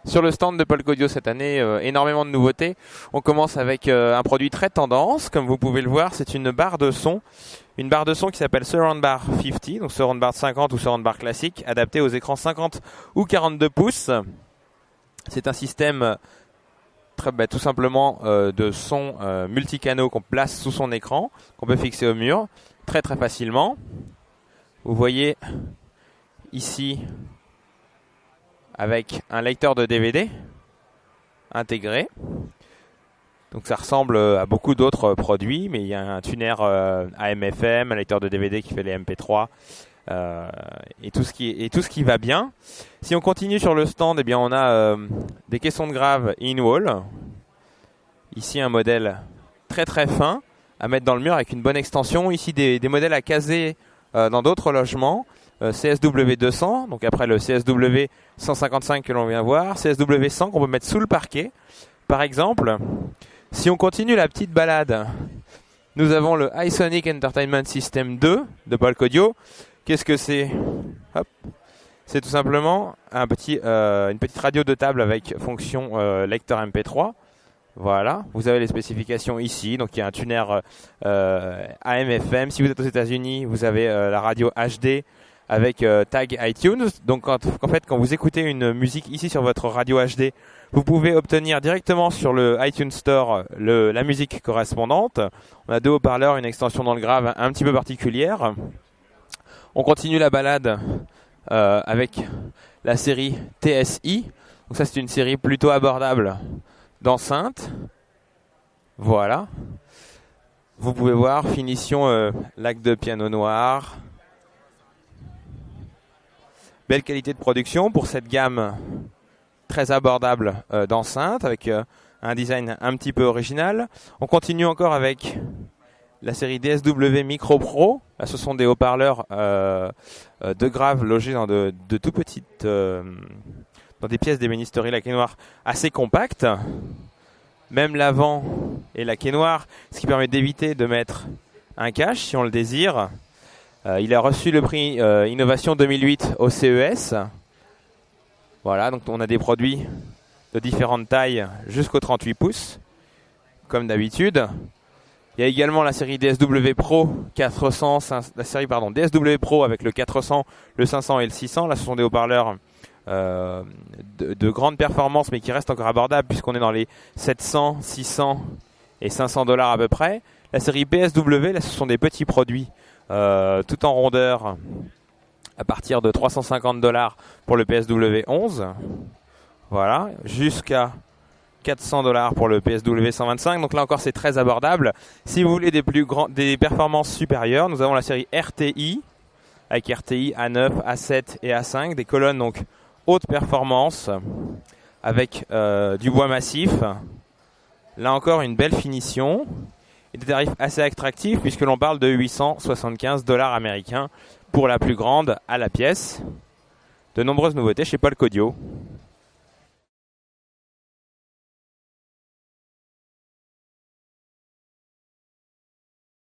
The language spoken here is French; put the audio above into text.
Sur le stand de Polk Audio cette année, énormément de nouveautés. On commence avec un produit très tendance, comme vous pouvez le voir, c'est une barre de son. Une barre de son qui s'appelle Surround Bar 50, donc Surround Bar 50 ou Surround Bar classique, adaptée aux écrans 50 ou 42 pouces. C'est un système tout simplement de son multicanaux qu'on place sous son écran, qu'on peut fixer au mur très très facilement. Vous voyez ici avec un lecteur de DVD intégré. Donc ça ressemble à beaucoup d'autres produits, mais il y a un tuner AM/FM, un lecteur de DVD qui fait les MP3 et tout ce qui va bien. Si on continue sur le stand, eh bien on a des caissons de grave in-wall. Ici un modèle très très fin à mettre dans le mur avec une bonne extension. Ici des modèles à caser dans d'autres logements. CSW 200, donc après le CSW 155 que l'on vient voir, CSW 100 qu'on peut mettre sous le parquet. Par exemple, si on continue la petite balade, nous avons le iSonic Entertainment System 2 de Polk Audio. Qu'est-ce que c'est ? Hop. C'est tout simplement une petite radio de table avec fonction lecteur MP3. Voilà, vous avez les spécifications ici. Donc il y a un tuner AM/FM. Si vous êtes aux États-Unis, vous avez la radio HD avec tag iTunes. Donc en fait, quand vous écoutez une musique ici sur votre radio HD, vous pouvez obtenir directement sur le iTunes Store la musique correspondante. On a deux haut-parleurs, une extension dans le grave un petit peu particulière. On continue la balade avec la série TSI. Donc ça, c'est une série plutôt abordable d'enceintes. Voilà. Vous pouvez voir, finition lac de piano noir. Belle qualité de production pour cette gamme très abordable d'enceintes avec un design un petit peu original. On continue encore avec la série DSW Micro Pro. Là, ce sont des haut-parleurs de grave logés dans de tout petites, dans des pièces d'ébénisterie laqué noir assez compactes. Même l'avant est laqué noir, ce qui permet d'éviter de mettre un cache si on le désire. Il a reçu le prix Innovation 2008 au CES. Voilà, donc on a des produits de différentes tailles jusqu'au 38 pouces, comme d'habitude. Il y a également la série DSW Pro 400, DSW Pro avec le 400, le 500 et le 600. Là, ce sont des haut-parleurs de grande performance, mais qui restent encore abordables puisqu'on est dans les 700, 600 et 500 $ à peu près. La série PSW, là, ce sont des petits produits tout en rondeur à partir de 350 $ pour le PSW 11. Voilà, jusqu'à 400 $ pour le PSW 125. Donc là encore, c'est très abordable. Si vous voulez des performances supérieures, nous avons la série RTI avec RTI A9, A7 et A5, des colonnes donc haute performance avec du bois massif. Là encore, une belle finition et des tarifs assez attractifs puisque l'on parle de 875 $ américains pour la plus grande à la pièce. De nombreuses nouveautés chez Polk Audio.